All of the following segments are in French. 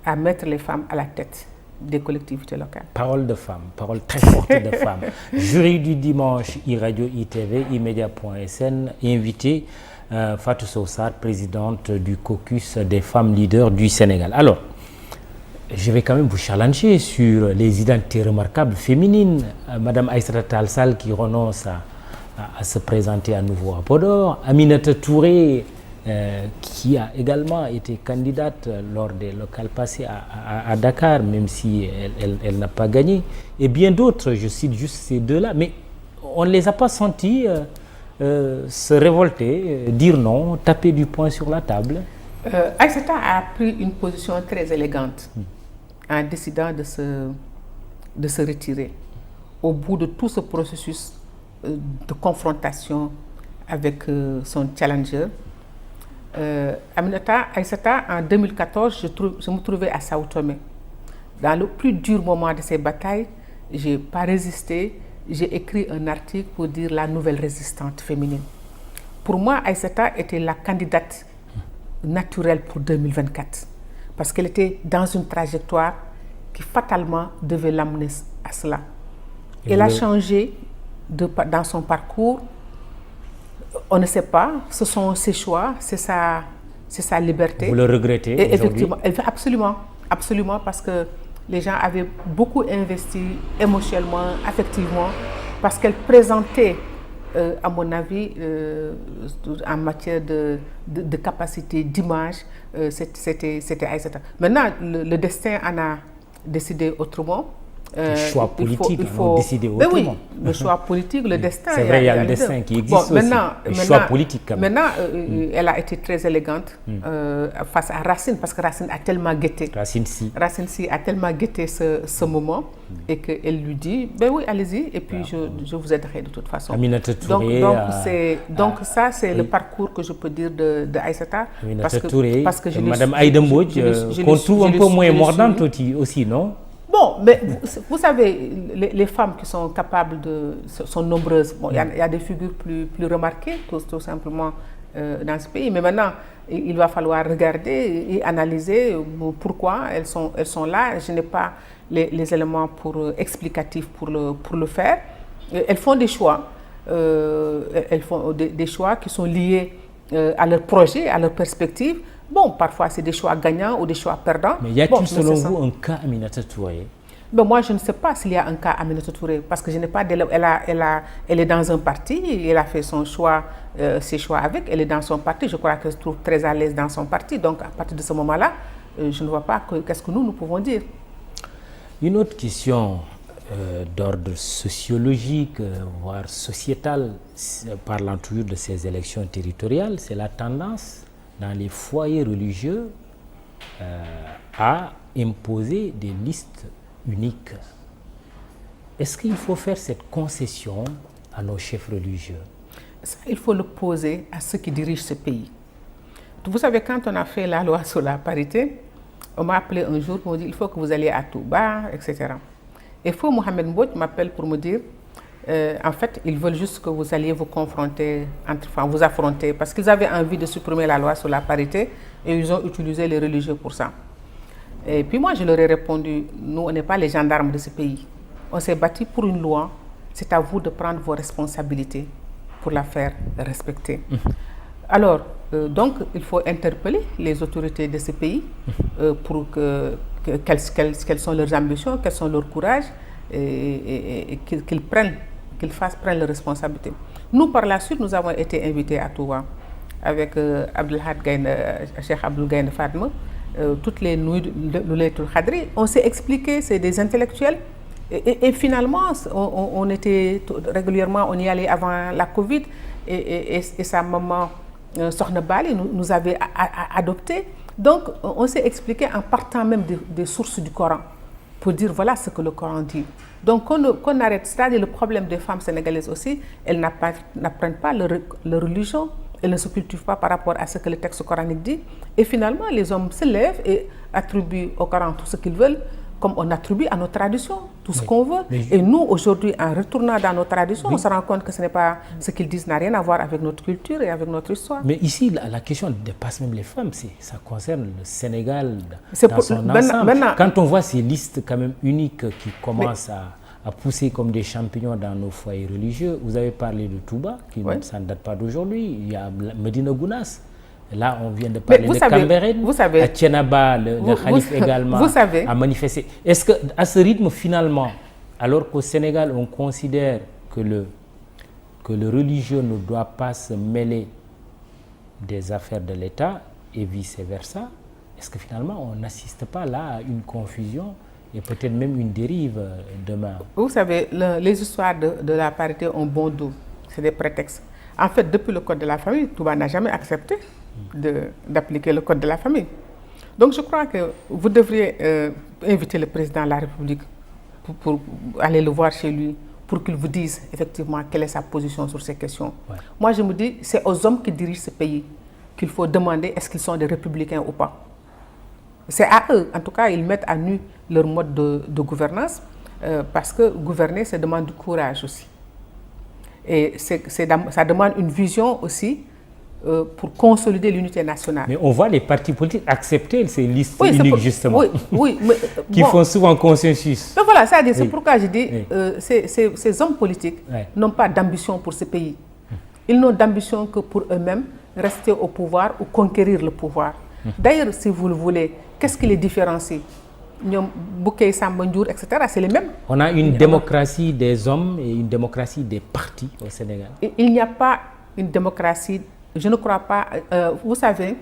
à mettre les femmes à la tête des collectivités locales. Parole de femme, parole très forte de femme. Jury du dimanche, iRadio, ITV, imedia.sn, invité Fatou Sow Sarr, présidente du caucus des femmes leaders du Sénégal. Alors, je vais quand même vous challenger sur les identités remarquables féminines. Madame Aïssata Tall Sall qui renonce à se présenter à nouveau à Podor. Aminata Touré qui a également été candidate lors des locales passées à Dakar, même si elle n'a pas gagné. Et bien d'autres, je cite juste ces deux-là. Mais on ne les a pas sentis se révolter, dire non, taper du poing sur la table. Aïssata a pris une position très élégante en décidant de se retirer au bout de tout ce processus de confrontation avec son challenger. Aïssata, en 2014, je me trouvais à Sao Tomé. Dans le plus dur moment de ces batailles, je n'ai pas résisté. J'ai écrit un article pour dire la nouvelle résistante féminine. Pour moi, Aïssata était la candidate naturelle pour 2024. Parce qu'elle était dans une trajectoire qui fatalement devait l'amener à cela. Elle a changé dans son parcours. On ne sait pas, ce sont ses choix, c'est sa liberté. Vous le regrettez aujourd'hui? Effectivement, absolument, parce que les gens avaient beaucoup investi émotionnellement, affectivement, parce qu'elle présentait, à mon avis, en matière de capacité, d'image, c'était Aïssata. Maintenant, le destin en a décidé autrement. Le choix politique, il faut décider autrement. Oui, le choix politique, le destin. C'est vrai, il y a le destin qui existe aussi. Le choix politique, quand même. Maintenant, elle a été très élégante face à Racine, parce que Racine a tellement guetté. Racine Sy a tellement guetté ce moment et qu'elle lui dit, ben oui, allez-y, et puis je vous aiderai de toute façon. Aminata Touré. Donc ça, c'est le parcours que je peux dire de Aïssata. Aminata Touré, Madame Aïda Mbodj, qu'on trouve un peu moins mordante aussi, non? Bon, mais vous savez, les femmes qui sont capables sont nombreuses. Bon, il y a des figures plus remarquées, tout simplement, dans ce pays. Mais maintenant, il va falloir regarder et analyser pourquoi elles sont là. Je n'ai pas les éléments explicatifs pour le faire. Elles font des choix. Elles font des choix qui sont liés à leur projet, à leur perspective. Bon, parfois c'est des choix gagnants ou des choix perdants. Mais y a-t-il selon vous un cas Aminata Touré? Ben moi, je ne sais pas s'il y a un cas Aminata Touré, parce que je n'ai pas elle est dans un parti, elle a fait son choix, ses choix avec, elle est dans son parti, je crois qu'elle se trouve très à l'aise dans son parti, donc à partir de ce moment-là, je ne vois pas qu'est-ce que nous pouvons dire. Une autre question d'ordre sociologique, voire sociétal, parlant toujours de ces élections territoriales, c'est la tendance dans les foyers religieux à imposer des listes uniques. Est-ce qu'il faut faire cette concession à nos chefs religieux? Ça, il faut le poser à ceux qui dirigent ce pays. Vous savez, quand on a fait la loi sur la parité, on m'a appelé un jour pour me dire il faut que vous alliez à Touba, etc. Et Fou Mohamed Mbodj m'appelle pour me dire en fait, ils veulent juste que vous alliez vous confronter, vous affronter, parce qu'ils avaient envie de supprimer la loi sur la parité et ils ont utilisé les religieux pour ça. Et puis moi, je leur ai répondu, nous, on n'est pas les gendarmes de ce pays. On s'est battu pour une loi, c'est à vous de prendre vos responsabilités pour la faire respecter. Alors, donc, il faut interpeller les autorités de ce pays pour quelles sont leurs ambitions, quels sont leurs courages, et qu'ils prennent leurs responsabilités. Nous, par la suite, nous avons été invités à Touba avec Cheikh Abdul Gaïne Fatma, toutes les nuits de Laylatul Qadri. On s'est expliqué, c'est des intellectuels. Et finalement, on était régulièrement, on y allait avant la Covid, et sa maman, Sokhna Bali, nous avait adoptés. Donc, on s'est expliqué en partant même des sources du Coran, pour dire voilà ce que le Coran dit. Donc qu'on arrête, c'est-à-dire le problème des femmes sénégalaises aussi, elles n'apprennent pas leur religion, elles ne se cultivent pas par rapport à ce que le texte coranique dit. Et finalement, les hommes se lèvent et attribuent au Coran tout ce qu'ils veulent, comme on attribue à nos traditions tout ce qu'on veut. Et nous, aujourd'hui, en retournant dans nos traditions, on se rend compte que ce n'est pas ce qu'ils disent n'a rien à voir avec notre culture et avec notre histoire. Mais ici, la question dépasse même les femmes. Ça concerne le Sénégal dans son ensemble. Quand on voit ces listes quand même uniques qui commencent à pousser comme des champignons dans nos foyers religieux, vous avez parlé de Touba, ça ne date pas d'aujourd'hui. Il y a Medina Gounass. Là, on vient de parler de Cambérène. Vous savez, à Thiénaba, le Khalif également a manifesté. Est-ce qu'à ce rythme, finalement, alors qu'au Sénégal, on considère que le religieux ne doit pas se mêler des affaires de l'État et vice-versa, est-ce que finalement, on n'assiste pas là à une confusion et peut-être même une dérive demain? Vous savez, les histoires de la parité ont bon dos. C'est des prétextes. En fait, depuis le Code de la famille, Touba n'a jamais accepté d'appliquer le Code de la famille. Donc je crois que vous devriez inviter le président de la République pour aller le voir chez lui, pour qu'il vous dise effectivement quelle est sa position sur ces questions. Moi je me dis, c'est aux hommes qui dirigent ce pays qu'il faut demander est-ce qu'ils sont des républicains ou pas. C'est à eux, en tout cas, ils mettent à nu leur mode de gouvernance, parce que gouverner, ça demande du courage aussi. Et ça demande une vision aussi pour consolider l'unité nationale. Mais on voit les partis politiques accepter ces listes uniques, justement, mais, qui font souvent consensus. Mais voilà, c'est pourquoi je dis ces hommes politiques n'ont pas d'ambition pour ce pays. Ils n'ont d'ambition que pour eux-mêmes, rester au pouvoir ou conquérir le pouvoir. D'ailleurs, si vous le voulez, qu'est-ce qui les différencie? Boukay Sambandjour, etc., c'est les mêmes. On a une démocratie des hommes et une démocratie des partis au Sénégal. Il n'y a pas une démocratie, je ne crois pas. Vous savez,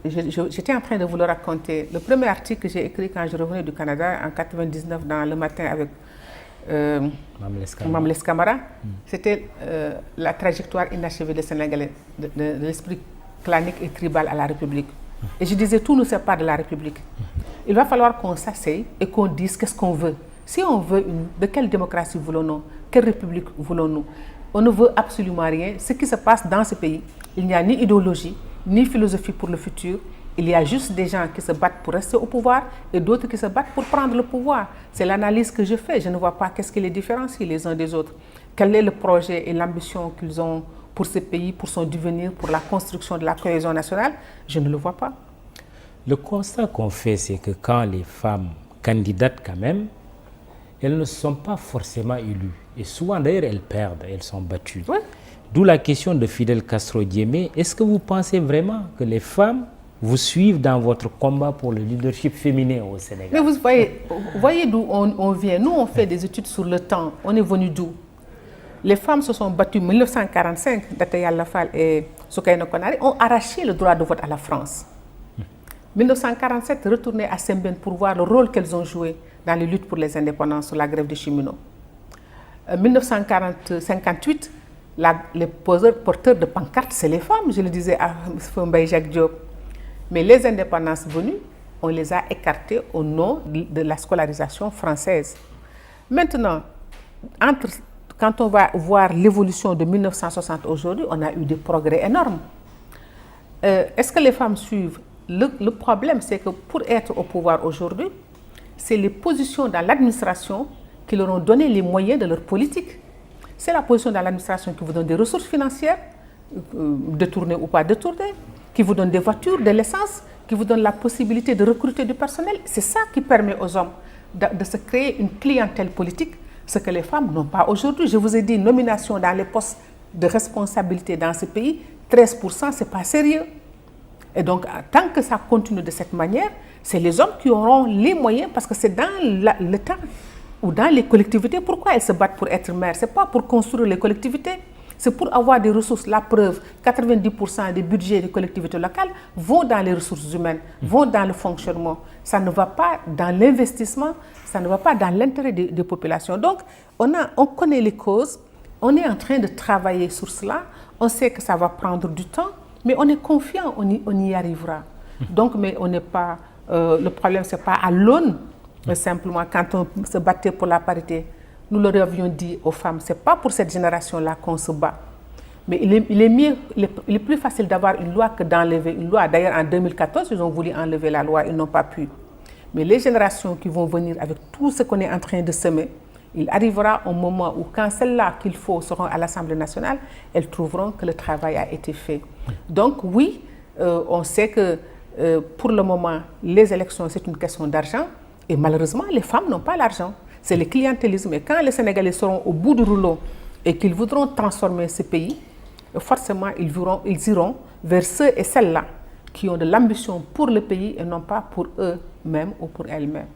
j'étais en train de vous le raconter. Le premier article que j'ai écrit quand je revenais du Canada en 99 dans Le Matin avec Mamles Camara, c'était la trajectoire inachevée des Sénégalais, de l'esprit clanique et tribal à la République. Et je disais, tout nous sépare de la République. Il va falloir qu'on s'asseye et qu'on dise qu'est-ce qu'on veut. Si on veut de quelle démocratie voulons-nous? Quelle république voulons-nous? On ne veut absolument rien. Ce qui se passe dans ce pays, il n'y a ni idéologie, ni philosophie pour le futur. Il y a juste des gens qui se battent pour rester au pouvoir et d'autres qui se battent pour prendre le pouvoir. C'est l'analyse que je fais. Je ne vois pas qu'est-ce qui les différencie les uns des autres. Quel est le projet et l'ambition qu'ils ont pour ce pays, pour son devenir, pour la construction de la cohésion nationale? Je ne le vois pas. Le constat qu'on fait, c'est que quand les femmes candidatent quand même, elles ne sont pas forcément élues. Et souvent d'ailleurs, elles perdent, elles sont battues. Oui. D'où la question de Fidel Castro-Diémé. Est-ce que vous pensez vraiment que les femmes vous suivent dans votre combat pour le leadership féminin au Sénégal? Mais vous voyez d'où on vient. Nous, on fait des études sur le temps. On est venu d'où? Les femmes se sont battues en 1945. Data Lafal et Soukaina Konaré ont arraché le droit de vote à la France. 1947, retourner à Sembène pour voir le rôle qu'elles ont joué dans les luttes pour les indépendances sur la grève des cheminots. 1958, les porteurs de pancartes, c'est les femmes, je le disais à Mbaye Jacques Diop. Mais les indépendances venues, on les a écartées au nom de la scolarisation française. Maintenant, quand on va voir l'évolution de 1960 aujourd'hui, on a eu des progrès énormes. Est-ce que les femmes suivent? Le problème, c'est que pour être au pouvoir aujourd'hui, c'est les positions dans l'administration qui leur ont donné les moyens de leur politique. C'est la position dans l'administration qui vous donne des ressources financières, détournées ou pas détournées, qui vous donne des voitures, de l'essence, qui vous donne la possibilité de recruter du personnel. C'est ça qui permet aux hommes de se créer une clientèle politique, ce que les femmes n'ont pas aujourd'hui. Je vous ai dit, nomination dans les postes de responsabilité dans ce pays, 13%, ce n'est pas sérieux. Et donc, tant que ça continue de cette manière, c'est les hommes qui auront les moyens, parce que c'est dans l'État ou dans les collectivités. Pourquoi elles se battent pour être maires? Ce n'est pas pour construire les collectivités, c'est pour avoir des ressources. La preuve, 90% des budgets des collectivités locales vont dans les ressources humaines, vont dans le fonctionnement. Ça ne va pas dans l'investissement, ça ne va pas dans l'intérêt des populations. Donc, on connaît les causes, on est en train de travailler sur cela, on sait que ça va prendre du temps, mais on est confiant, on y arrivera. Donc, mais on n'est pas... le problème, ce n'est pas à l'aune, simplement, quand on se battait pour la parité. Nous leur avions dit aux femmes, ce n'est pas pour cette génération-là qu'on se bat. Mais il est plus facile d'avoir une loi que d'enlever une loi. D'ailleurs, en 2014, ils ont voulu enlever la loi, ils n'ont pas pu. Mais les générations qui vont venir avec tout ce qu'on est en train de semer, il arrivera un moment où quand celles-là qu'il faut seront à l'Assemblée nationale, elles trouveront que le travail a été fait. Donc oui, on sait que pour le moment, les élections, c'est une question d'argent. Et malheureusement, les femmes n'ont pas l'argent. C'est le clientélisme. Et quand les Sénégalais seront au bout du rouleau et qu'ils voudront transformer ce pays, forcément, ils iront vers ceux et celles-là qui ont de l'ambition pour le pays et non pas pour eux-mêmes ou pour elles-mêmes.